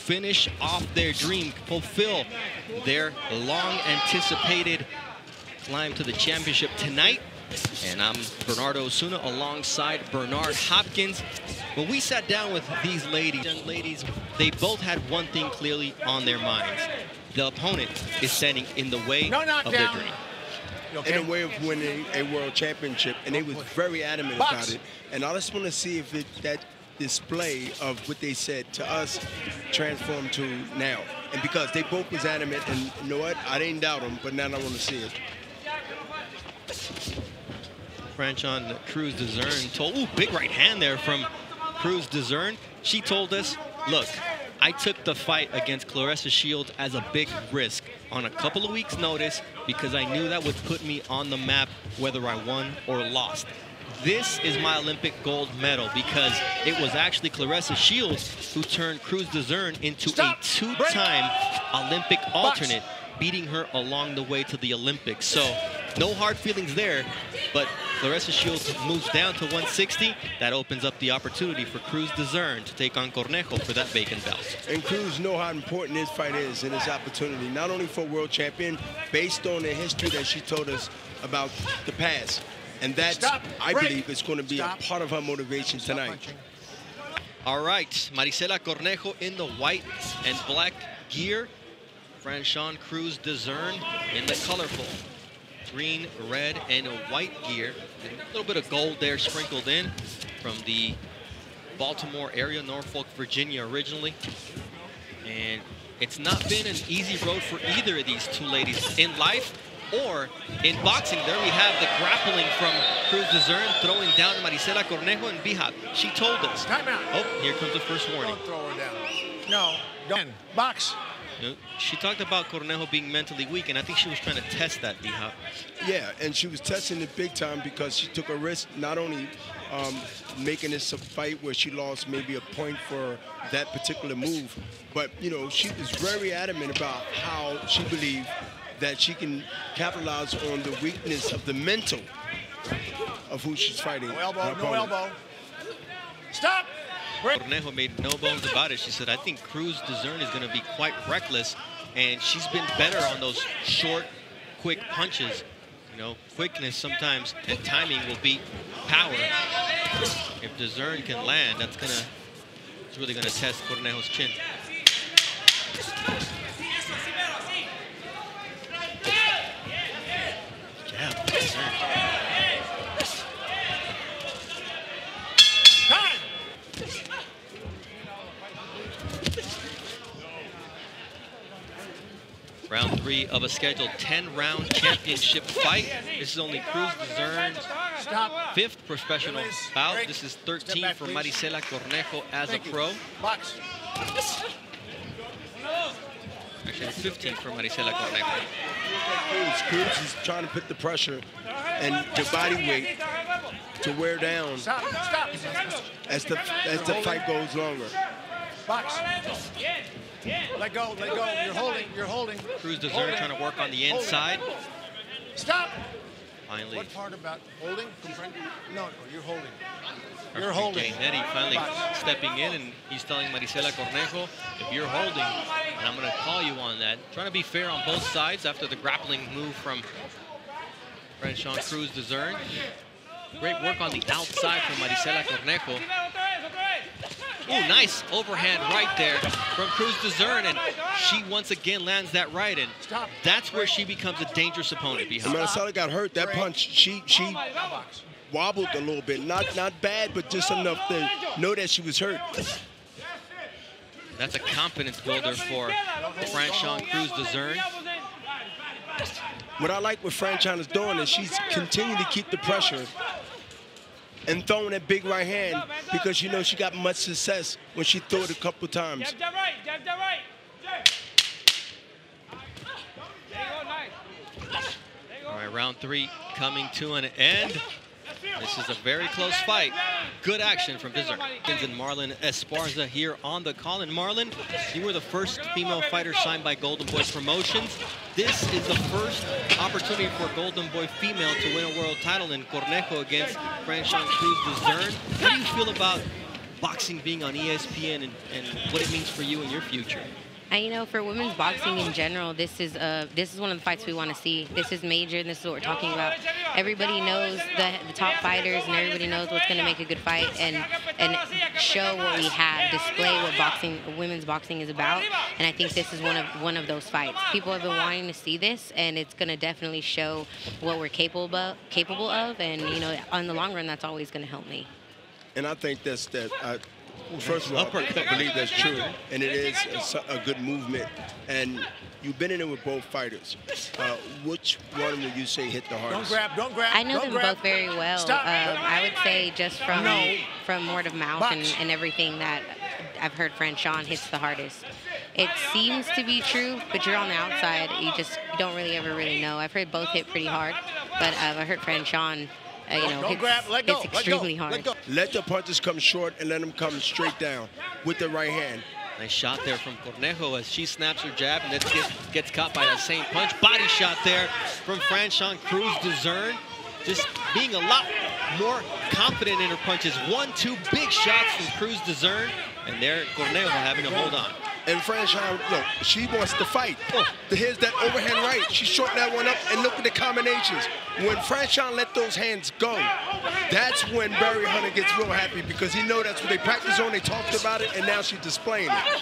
finish off their dream, fulfill their long-anticipated climb to the championship tonight. And I'm Bernardo Osuna alongside Bernard Hopkins. When we sat down with these young ladies, they both had one thing clearly on their minds. The opponent is standing in the way of their dream. Okay? In a way of winning a world championship, and they was very adamant about it. And I just want to see if that display of what they said to us transformed to now. And because they both was adamant, and you know what? I didn't doubt them, but now I want to see it. Franchon Crews-Dezurn told, ooh, big right hand there from Crews-Dezurn. She told us, look, I took the fight against Claressa Shields as a big risk on a couple of weeks' notice because I knew that would put me on the map whether I won or lost. This is my Olympic gold medal because it was actually Claressa Shields who turned Crews-Dezurn into a two-time Olympic alternate, beating her along the way to the Olympics. So no hard feelings there, but Claressa Shields moves down to 160. That opens up the opportunity for Crews-Dezurn to take on Cornejo for that vacant belt. And Crews know how important this fight is and this opportunity, not only for world champion, based on the history that she told us about the past. And that, I believe, is going to be a part of her motivation tonight. All right, Marisela Cornejo in the white and black gear. Franchon Crews-Dezurn in the colorful green, red, and white gear. A little bit of gold there sprinkled in from the Baltimore area, Norfolk, Virginia originally. And it's not been an easy road for either of these two ladies in life or in boxing. There we have the grappling from Crews-Dezurn, throwing down Marisela Cornejo and Bihab. She told us. Oh, here comes the first warning. Don't throw her down. No, don't. Box. She talked about Cornejo being mentally weak, and I think she was trying to test that, Bihab. Yeah, and she was testing it big time because she took a risk, not only making this a fight where she lost maybe a point for that particular move, but, you know, she was very adamant about how she believed that she can capitalize on the weakness of the mental of who she's fighting. No elbow, no elbow. Stop! Cornejo made no bones about it. She said, I think Crews-Dezurn is going to be quite reckless, and she's been better on those short, quick punches. You know, quickness sometimes and timing will beat power. If Dezurn can land, it's really going to test Cornejo's chin. Jab, Dezurn. Round 3 of a scheduled 10-round championship fight. This is only Crews-Dezurn's 5th professional bout. This is 13 for Marisela Cornejo as a pro. Actually, 15 for Marisela Cornejo. Crews is trying to put the pressure and the body weight to wear down as the fight goes longer. Box. Let go, let go. You're holding, you're holding. Crews-Dezurn trying to work on the inside. Stop. Finally. What part about holding? No, you're holding. You're holding. Jay finally stepping in, and he's telling Marisela Cornejo, if you're holding, and I'm going to call you on that. Trying to be fair on both sides after the grappling move from Franchon Crews-Dezurn. Great work on the outside from Marisela Cornejo. Ooh, nice overhand right there from Crews-Dezurn, and she once again lands that right, and that's where she becomes a dangerous opponent. Marisela got hurt. That punch, she wobbled a little bit. Not bad, but just enough to know that she was hurt. That's a confidence builder for Franchon Crews-Dezurn. What I like what Franchon is doing is she's continuing to keep the pressure and throwing that big right hand because you know she got much success when she threw it a couple times. All right, round 3 coming to an end. This is a very close fight. Good action from Dezurn. And Marlon Esparza here on the call. And Marlon, you were the first female fighter signed by Golden Boy Promotions. This is the first opportunity for Golden Boy female to win a world title in Cornejo against Franchon Crews-Dezurn. How do you feel about boxing being on ESPN and what it means for you in your future? And, you know, for women's boxing in general, this is one of the fights we want to see. This is major, and this is what we're talking about. Everybody knows the top fighters, and everybody knows what's going to make a good fight, and show what we have, display what women's boxing is about. And I think this is one of those fights. People have been wanting to see this, and it's going to definitely show what we're capable of. And you know, on the long run, that's always going to help me. And I think first of all, I believe that's true, and it is a good movement. And you've been in it with both fighters. Which one would you say hit the hardest? Don't grab. I know them both very well. I would say just from word of mouth and everything that I've heard, Franchon hits the hardest. It seems to be true, but you're on the outside. You don't really ever know. I've heard both hit pretty hard, but I heard Franchon. You know, it's extremely hard. Let the punches come short and let them come straight down with the right hand. Nice shot there from Cornejo as she snaps her jab and then gets caught by that same punch. Body shot there from Franchon Crews-Dezurn. Just being a lot more confident in her punches. 1-2 big shots from Crews-Dezurn, and there Cornejo having to hold on. And Franchon, look, she wants to fight. Here's that overhand right. She shortened that one up, and look at the combinations. When Franchon let those hands go, that's when Barry Hunter gets real happy, because he knows that's what they practiced on, they talked about it, and now she's displaying it.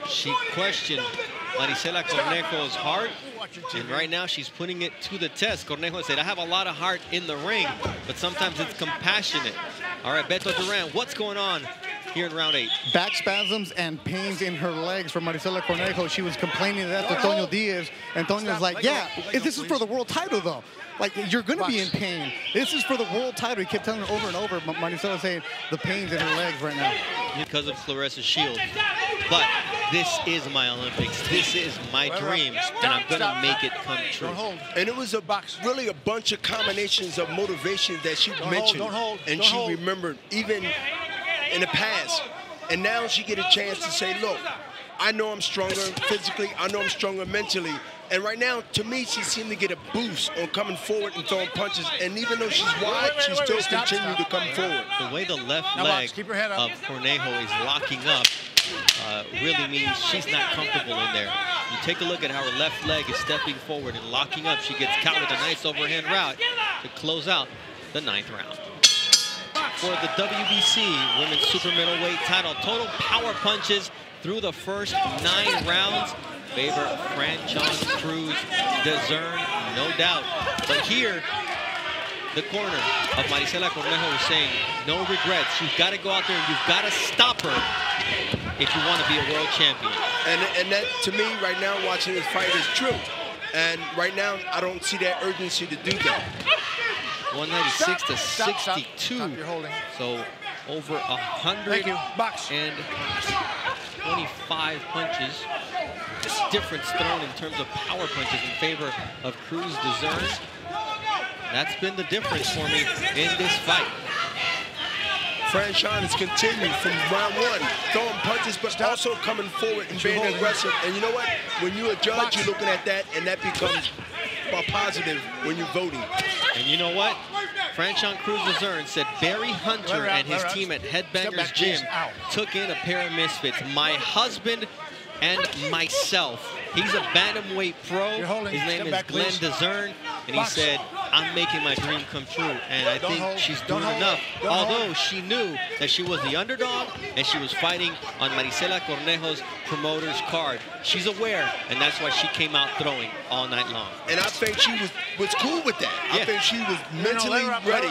She questioned Marisela Cornejo's heart, and right now she's putting it to the test. Cornejo said, I have a lot of heart in the ring, but sometimes it's compassionate. All right, Beto Duran, what's going on here in round 8? Back spasms and pains in her legs from Marisela Cornejo. She was complaining that to Antonio Diaz. Antonio's like, yeah, this is for the world title, though. Like, you're going to be in pain. This is for the world title. He kept telling her over and over. Marisela saying the pains in her legs right now. Because of Claressa Shields. But this is my Olympics. This is my dream, and I'm going to make it come true. And it was really a bunch of combinations of motivation that she mentioned. And she remembered even in the past. And now she get a chance to say, look, I know I'm stronger physically. I know I'm stronger mentally. And right now, to me, she seemed to get a boost on coming forward and throwing punches. And even though she's wide, she still continues to come forward. The way the left leg of Cornejo is locking up really means she's not comfortable in there. You take a look at how her left leg is stepping forward and locking up. She gets caught with a nice overhand route to close out the 9th round. For the WBC Women's Super Middleweight title, total power punches through the first 9 rounds favor Franchon Crews-Dezurn, no doubt. But here, the corner of Marisela Cornejo is saying, no regrets. You've got to go out there and you've got to stop her if you want to be a world champion. And that, to me, right now, watching this fight is true. And right now, I don't see that urgency to do that. 196 to 62. So over 125 punches. Difference thrown in terms of power punches in favor of Crews-Dezurn. That's been the difference for me in this fight. Franchon has continued from round 1, throwing punches, but also coming forward and being aggressive. And you know what? When you're a judge, you're looking at that, and that becomes a positive when you're voting. And you know what? Franchon Crews-Dezurn said Barry Hunter and his team at Headbangers Gym took in a pair of misfits. My husband and myself. He's a bantamweight pro. His name is Glenn Dezurn, and he said, I'm making my dream come true, and I think she's doing enough. Although she knew that she was the underdog and she was fighting on Marisela Cornejo's promoter's card. She's aware, and that's why she came out throwing all night long. And I think she was cool with that. Yeah. I think she was mentally ready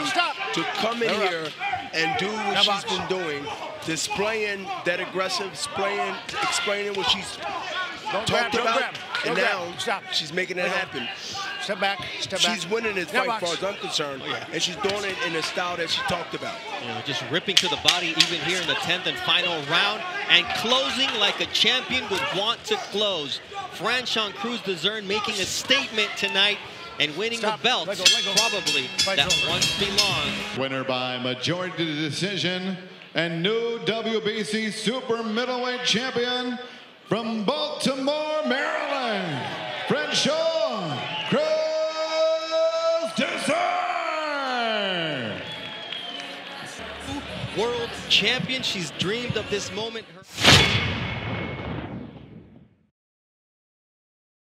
to come in here and do what she's been doing, displaying that aggressive, explaining what she's talked about, and now she's making it happen. Step back, step back. She's winning this fight, as far as I'm concerned, and she's doing it in the style that she talked about. You know, just ripping to the body even here in the 10th and final round, and closing like a champion would want to close. Franchon Crews-Dezurn making a statement tonight and winning the belt, probably, that once belonged. Winner by majority decision and new WBC Super Middleweight Champion from Baltimore, Maryland, Franchon Crews-Dezurn. World champion. She's dreamed of this moment.